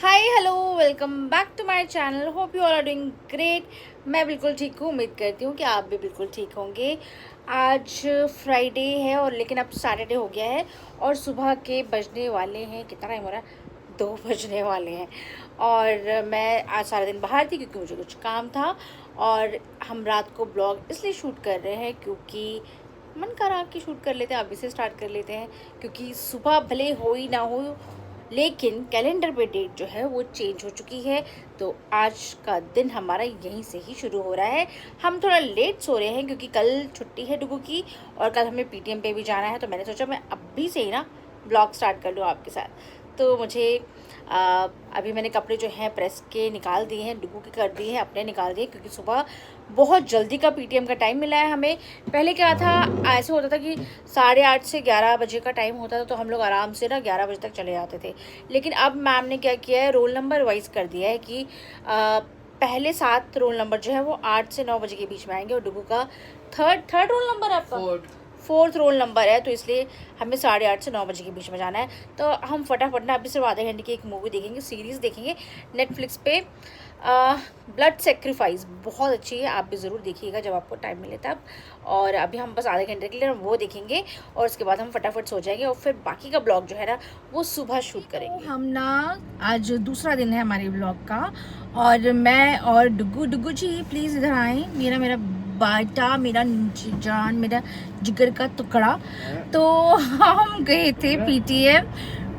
Hi hello welcome back to my channel. Hope you all are doing great. मैं बिल्कुल ठीक हूँ, उम्मीद करती हूँ कि आप भी बिल्कुल ठीक होंगे। आज फ्राइडे है और लेकिन अब सैटरडे हो गया है और सुबह के बजने वाले हैं, कितना टाइम हो रहा है, 2 बजने वाले हैं। और मैं आज सारा दिन बाहर थी क्योंकि मुझे कुछ काम था। और हम रात को ब्लॉग इसलिए शूट कर रहे हैं क्योंकि मन करा कि शूट कर लेते हैं, अभी से स्टार्ट कर लेते हैं। क्योंकि सुबह भले हो ही ना हो, लेकिन कैलेंडर पे डेट जो है वो चेंज हो चुकी है। तो आज का दिन हमारा यहीं से ही शुरू हो रहा है। हम थोड़ा लेट सो रहे हैं क्योंकि कल छुट्टी है डुगू की और कल हमें पीटीएम पे भी जाना है। तो मैंने सोचा मैं अभी से ही ना ब्लॉग स्टार्ट कर लूँ आपके साथ। तो मुझे अभी मैंने कपड़े जो हैं प्रेस के निकाल दिए हैं, डुगू के कर दिए हैं, अपने निकाल दिए क्योंकि सुबह बहुत जल्दी का पीटीएम का टाइम मिला है हमें। पहले क्या था, ऐसे होता था कि 8:30 से 11 बजे का टाइम होता था तो हम लोग आराम से ना 11 बजे तक चले जाते थे। लेकिन अब मैम ने क्या किया है, रोल नंबर वाइज कर दिया है कि पहले 7 रोल नंबर जो है वो 8 से 9 बजे के बीच में आएंगे और डुगू का थर्ड रोल नंबर है आपका, फोर्थ रोल नंबर है। तो इसलिए हमें 8:30 से 9 बजे के बीच में जाना है। तो हम फटाफट ना अभी सिर्फ आधे घंटे की एक मूवी देखेंगे, सीरीज़ देखेंगे नेटफ्लिक्स पे। ब्लड सेक्रीफाइस बहुत अच्छी है, आप भी ज़रूर देखिएगा जब आपको टाइम मिले तब। और अभी हम बस आधे घंटे के लिए वो देखेंगे और उसके बाद हम फटाफट सो जाएंगे और फिर बाकी का ब्लॉग जो है ना वो सुबह शूट करेंगे। हम ना आज दूसरा दिन है हमारे ब्लॉग का और मैं और डुगू जी प्लीज़ इधर आए। मेरा बाटा, मेरा जान, मेरा जिगर का टुकड़ा। तो हम गए थे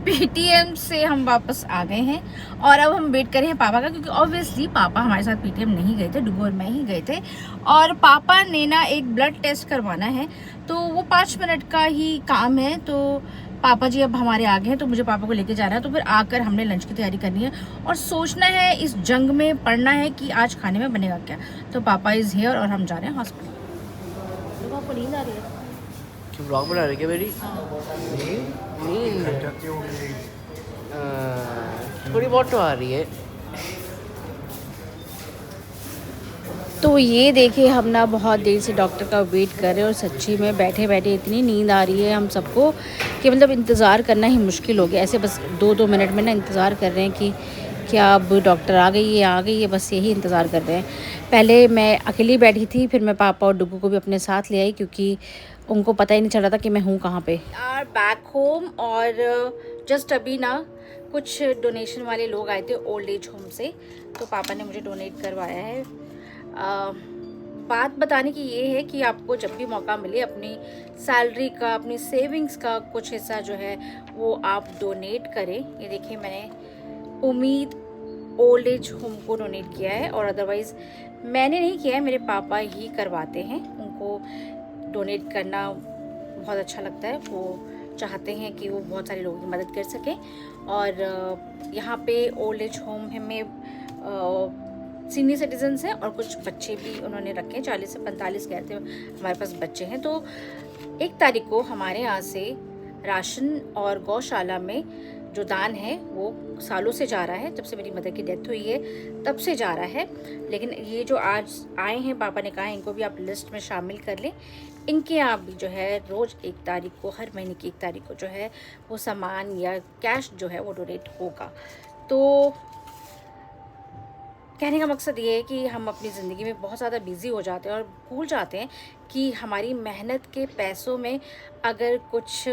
पीटीएम से हम वापस आ गए हैं और अब हम वेट कर रहे हैं पापा का, क्योंकि ऑब्वियसली पापा हमारे साथ पीटीएम नहीं गए थे, डुगू और मैं ही गए थे। और पापा ने ना एक ब्लड टेस्ट करवाना है तो वो 5 मिनट का ही काम है। तो पापा जी अब हमारे आ गए हैं तो मुझे पापा को लेके जाना है। तो फिर आकर हमने लंच की तैयारी करनी है और सोचना है, इस जंग में पढ़ना है कि आज खाने में बनेगा क्या। तो पापा इज़ हियर और हम जा रहे हैं हॉस्पिटल। तो आपको नींद आ रही है? ब्लॉग बना रही है मेरी नींद थोड़ी बहुत तो आ रही है। तो ये देखिए हम ना बहुत देर से डॉक्टर का वेट कर रहे हैं और सच्ची में बैठे बैठे इतनी नींद आ रही है हम सबको कि मतलब इंतज़ार करना ही मुश्किल हो गया। ऐसे बस 2-2 मिनट में ना इंतज़ार कर रहे हैं कि क्या अब डॉक्टर आ गई है, बस यही इंतज़ार कर रहे हैं। पहले मैं अकेली बैठी थी, फिर मैं पापा और डुगू को भी अपने साथ ले आई क्योंकि उनको पता ही नहीं चल रहा था कि मैं हूँ कहाँ पे। यार बैक होम और जस्ट अभी ना कुछ डोनेशन वाले लोग आए थे ओल्ड एज होम से, तो पापा ने मुझे डोनेट करवाया है। बात बताने की ये है कि आपको जब भी मौका मिले अपनी सैलरी का, अपनी सेविंग्स का कुछ हिस्सा जो है वो आप डोनेट करें। ये देखिए मैंने उम्मीद ओल्ड एज होम को डोनेट किया है और अदरवाइज़ मैंने नहीं किया है, मेरे पापा ही करवाते हैं। उनको डोनेट करना बहुत अच्छा लगता है, वो चाहते हैं कि वो बहुत सारे लोगों की मदद कर सकें। और यहाँ पे ओल्ड एज होम में सीनियर सिटीजन्स हैं और कुछ बच्चे भी उन्होंने रखे हैं। 40 से 45 कह रहे थे हमारे पास बच्चे हैं। तो 1 तारीख को हमारे यहाँ से राशन और गौशाला में जो दान है वो सालों से जा रहा है, जब से मेरी मदर की डेथ हुई है तब से जा रहा है। लेकिन ये जो आज आए हैं, पापा ने कहा इनको भी आप लिस्ट में शामिल कर लें। इनके यहाँ भी जो है रोज़ 1 तारीख को, हर महीने की 1 तारीख को जो है वो सामान या कैश जो है वो डोनेट होगा। तो कहने का मकसद ये है कि हम अपनी ज़िंदगी में बहुत ज़्यादा बिज़ी हो जाते हैं और भूल जाते हैं कि हमारी मेहनत के पैसों में अगर कुछ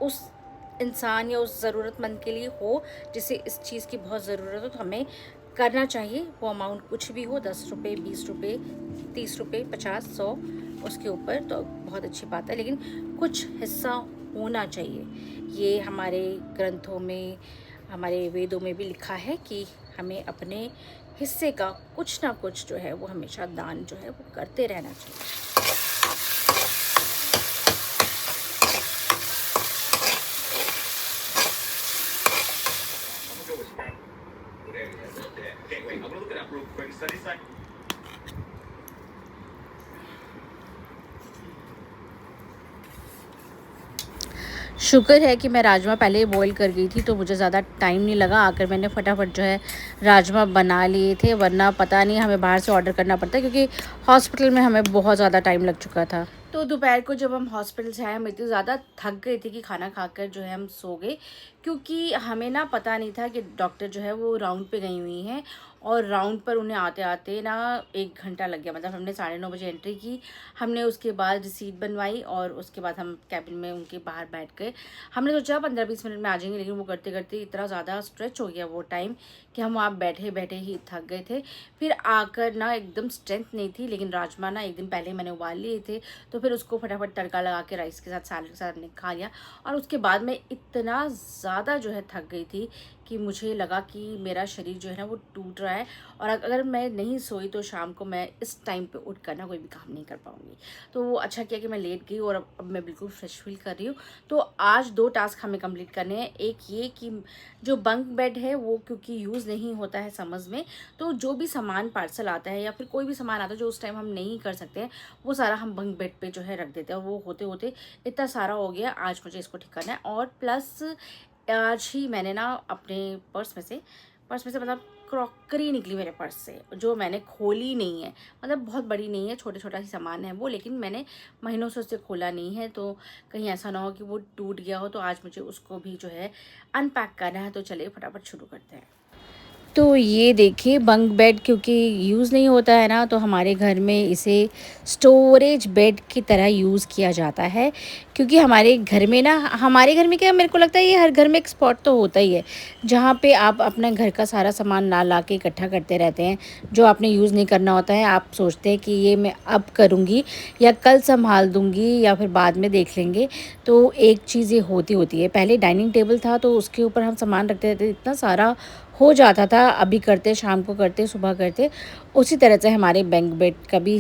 उस इंसान या उस ज़रूरतमंद के लिए हो जिसे इस चीज़ की बहुत ज़रूरत हो, तो हमें करना चाहिए। वो अमाउंट कुछ भी हो, 10 रुपये, 20 रुपये, 30 रुपये, 50, 100, उसके ऊपर तो बहुत अच्छी बात है, लेकिन कुछ हिस्सा होना चाहिए। ये हमारे ग्रंथों में, हमारे वेदों में भी लिखा है कि हमें अपने हिस्से का कुछ ना कुछ जो है वो हमेशा दान जो है वो करते रहना चाहिए। शुक्र है कि मैं राजमा पहले ही बॉईल कर गई थी तो मुझे ज़्यादा टाइम नहीं लगा। आकर मैंने फटाफट जो है राजमा बना लिए थे, वरना पता नहीं हमें बाहर से ऑर्डर करना पड़ता है क्योंकि हॉस्पिटल में हमें बहुत ज़्यादा टाइम लग चुका था। तो दोपहर को जब हम हॉस्पिटल से आए, हम इतने ज़्यादा थक गए थे कि खाना खाकर जो है हम सो गए, क्योंकि हमें ना पता नहीं था कि डॉक्टर जो है वो राउंड पे गई हुई हैं, और राउंड पर उन्हें आते आते ना 1 घंटा लग गया। मतलब हमने 9:30 बजे एंट्री की, हमने उसके बाद रिसीट बनवाई और उसके बाद हम कैबिन में उनके बाहर बैठ गए। हमने सोचा 15-20 मिनट में आ जाएंगे, लेकिन वो करते करते इतना ज़्यादा स्ट्रेच हो गया वो टाइम कि हम वहाँ बैठे बैठे ही थक गए थे। फिर आकर ना एकदम स्ट्रेंथ नहीं थी, लेकिन राजमा ना एक दिन पहले मैंने उबाल लिए थे, तो फिर उसको फटाफट तड़का लगा के राइस के साथ सैलड के साथ हमने खा लिया। और उसके बाद मैं इतना ज़्यादा जो है थक गई थी कि मुझे लगा कि मेरा शरीर जो है ना वो टूट रहा है, और अगर मैं नहीं सोई तो शाम को मैं इस टाइम पे उठ कर ना कोई भी काम नहीं कर पाऊँगी। तो वो अच्छा किया कि मैं लेट गई, और अब मैं बिल्कुल फ्रेश फील कर रही हूँ। तो आज 2 टास्क हमें कंप्लीट करने हैं। एक ये कि जो बंक बेड है वो क्योंकि यूज़ नहीं होता है समझ में, तो जो भी सामान पार्सल आता है या फिर कोई भी सामान आता है जो उस टाइम हम नहीं कर सकते हैं, वो सारा हम बंक बेड पे जो है रख देते हैं, और वो होते होते इतना सारा हो गया। आज मुझे इसको ठीक करना है। और प्लस आज ही मैंने ना अपने पर्स में से मतलब क्रॉकरी निकली मेरे पर्स से, जो मैंने खोली नहीं है। मतलब बहुत बड़ी नहीं है, छोटा छोटा ही सामान है वो, लेकिन मैंने महीनों से उसे खोला नहीं है, तो कहीं ऐसा ना हो कि वो टूट गया हो। तो आज मुझे उसको भी जो है अनपैक करना है। तो चलिए फटाफट शुरू करते हैं। तो ये देखिए, बंक बेड क्योंकि यूज़ नहीं होता है ना, तो हमारे घर में इसे स्टोरेज बेड की तरह यूज़ किया जाता है। क्योंकि हमारे घर में क्या, मेरे को लगता है ये हर घर में एक स्पॉट तो होता ही है जहाँ पे आप अपने घर का सारा सामान ना ला के इकट्ठा करते रहते हैं। जो आपने यूज़ नहीं करना होता है, आप सोचते हैं कि ये मैं अब करूँगी या कल संभाल दूँगी या फिर बाद में देख लेंगे। तो एक चीज़ ये होती है, पहले डाइनिंग टेबल था तो उसके ऊपर हम सामान रखते रहते, इतना सारा हो जाता था। अभी करते, शाम को करते, सुबह करते। उसी तरह से हमारे बंक बेड का भी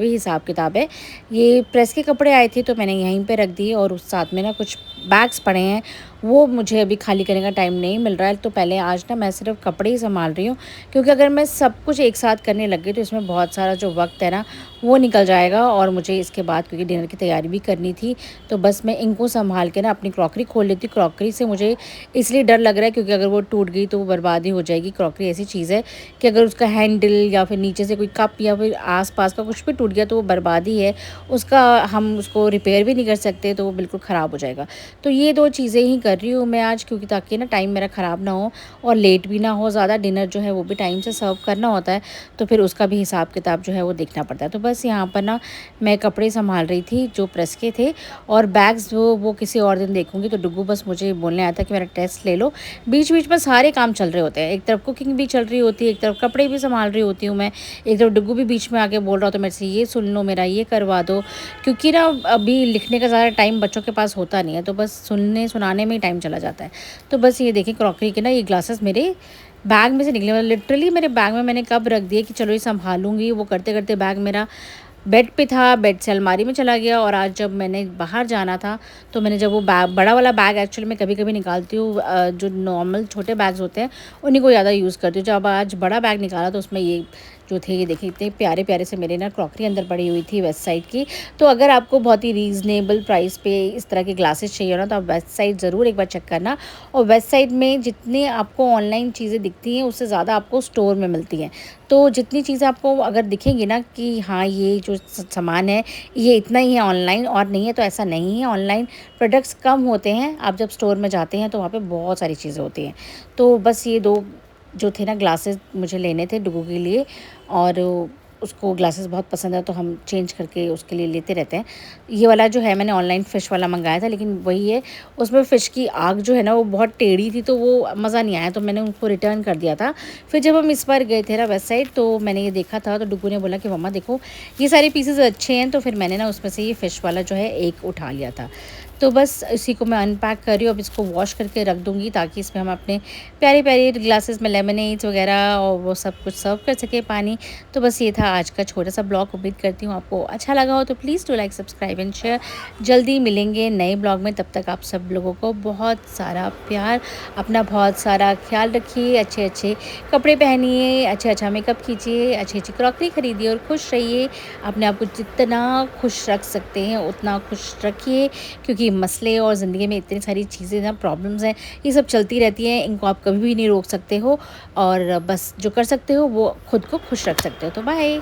हिसाब किताब है। ये प्रेस के कपड़े आए थे तो मैंने यहीं पे रख दिए, और उस साथ में ना कुछ बैग्स पड़े हैं, वो मुझे अभी खाली करने का टाइम नहीं मिल रहा है। तो पहले आज ना मैं सिर्फ कपड़े ही संभाल रही हूँ, क्योंकि अगर मैं सब कुछ एक साथ करने लग गई तो इसमें बहुत सारा जो वक्त है ना वो निकल जाएगा। और मुझे इसके बाद क्योंकि डिनर की तैयारी भी करनी थी, तो बस मैं इनको संभाल के ना अपनी क्रॉकरी खोल लेती हूँ। क्रॉकरी से मुझे इसलिए डर लग रहा है क्योंकि अगर वो टूट गई तो वो बर्बादी हो जाएगी। क्रॉकरी ऐसी चीज़ है कि अगर उसका हैंडल या फिर नीचे से कोई कप या फिर आसपास का कुछ भी टूट गया तो वो बर्बादी है उसका। हम उसको रिपेयर भी नहीं कर सकते, तो वो बिल्कुल ख़राब हो जाएगा। तो ये 2 चीज़ें ही कर रही हूँ मैं आज, क्योंकि ताकि ना टाइम मेरा ख़राब ना हो और लेट भी ना हो ज़्यादा। डिनर जो है वो भी टाइम से सर्व करना होता है, तो फिर उसका भी हिसाब किताब जो है वो देखना पड़ता है। तो बस यहाँ पर ना मैं कपड़े संभाल रही थी जो प्रेस के थे, और बैग्स वो किसी और दिन देखूँगी। तो डुग्गू बस मुझे बोलने आया था कि मेरा टेस्ट ले लो। बीच बीच में सारे काम चल रहे होते हैं, एक तरफ कुकिंग भी चल रही होती है, एक तरफ कपड़े भी संभाल रही होती हूँ मैं, एक तरफ डुग्गू भी बीच में आके बोल रहा हो तो मेरे से ये सुन लो, मेरा ये करवा दो। क्योंकि ना अभी लिखने का ज़्यादा टाइम बच्चों के पास होता नहीं है, तो बस सुनने सुनाने में ही टाइम चला जाता है। तो बस ये देखिए, क्रॉकरी के ना ये ग्लासेस मेरे बैग में से निकले, मतलब लिटरली मेरे बैग में मैंने कब रख दिए कि चलो ये संभालूंगी। वो करते करते बैग मेरा बेड पे था, बेड से अलमारी में चला गया। और आज जब मैंने बाहर जाना था तो मैंने जब वो बड़ा वाला बैग एक्चुअली मैं कभी कभी निकालती हूँ, जो नॉर्मल छोटे बैग्स होते हैं उन्हीं को ज़्यादा यूज़ करती हूँ। जब आज बड़ा बैग निकाला तो उसमें ये जो थे, ये देखिए इतने प्यारे प्यारे से मेरे ना क्रॉकरी अंदर पड़ी हुई थी वेस्ट साइड की। तो अगर आपको बहुत ही रीज़नेबल प्राइस पे इस तरह के ग्लासेस चाहिए ना, तो आप वेस्ट साइड ज़रूर एक बार चेक करना। और वेस्ट साइड में जितने आपको ऑनलाइन चीज़ें दिखती हैं उससे ज़्यादा आपको स्टोर में मिलती हैं। तो जितनी चीज़ें आपको अगर दिखेंगी ना कि हाँ ये जो सामान है ये इतना ही है ऑनलाइन और नहीं है, तो ऐसा नहीं है। ऑनलाइन प्रोडक्ट्स कम होते हैं, आप जब स्टोर में जाते हैं तो वहाँ पे बहुत सारी चीज़ें होती हैं। तो बस ये 2 जो थे ना ग्लासेस मुझे लेने थे डुगू के लिए, और उसको ग्लासेस बहुत पसंद है तो हम चेंज करके उसके लिए लेते रहते हैं। ये वाला जो है मैंने ऑनलाइन फ़िश वाला मंगाया था, लेकिन वही है उसमें फ़िश की आग जो है ना वो बहुत टेढ़ी थी, तो वो मज़ा नहीं आया, तो मैंने उनको रिटर्न कर दिया था। फिर जब हम इस बार गए थे ना वेस्ट साइड, तो मैंने ये देखा था तो डुगू ने बोला कि मम्मा देखो ये सारे पीसेस अच्छे हैं, तो फिर मैंने ना उसमें से ये फ़िश वाला जो है एक उठा लिया था। तो बस इसी को मैं अनपैक कर रही हूँ। अब इसको वॉश करके रख दूँगी ताकि इसमें हम अपने प्यारे प्यारे ग्लासेस में लेमनेड्स वगैरह और वो सब कुछ सर्व कर सके पानी। तो बस ये था आज का छोटा सा ब्लॉग। उम्मीद करती हूँ आपको अच्छा लगा हो, तो please do like, subscribe and share. जल्दी मिलेंगे नए ब्लॉग में, तब तक आप सब लोगों को बहुत सारा प्यार, अपना बहुत सारा ख्याल रखिए, अच्छे अच्छे कपड़े पहनिए, अच्छा मेकअप कीजिए, अच्छी अच्छी क्रॉकरी खरीदिए और खुश रहिए। अपने आप को जितना खुश रख सकते हैं उतना खुश रखिए, क्योंकि मसले और ज़िंदगी में इतनी सारी चीज़ें ना, प्रॉब्लम्स हैं, ये सब चलती रहती हैं, इनको आप कभी भी नहीं रोक सकते हो। और बस जो कर सकते हो वो खुद को खुश रख सकते हो। तो बाय।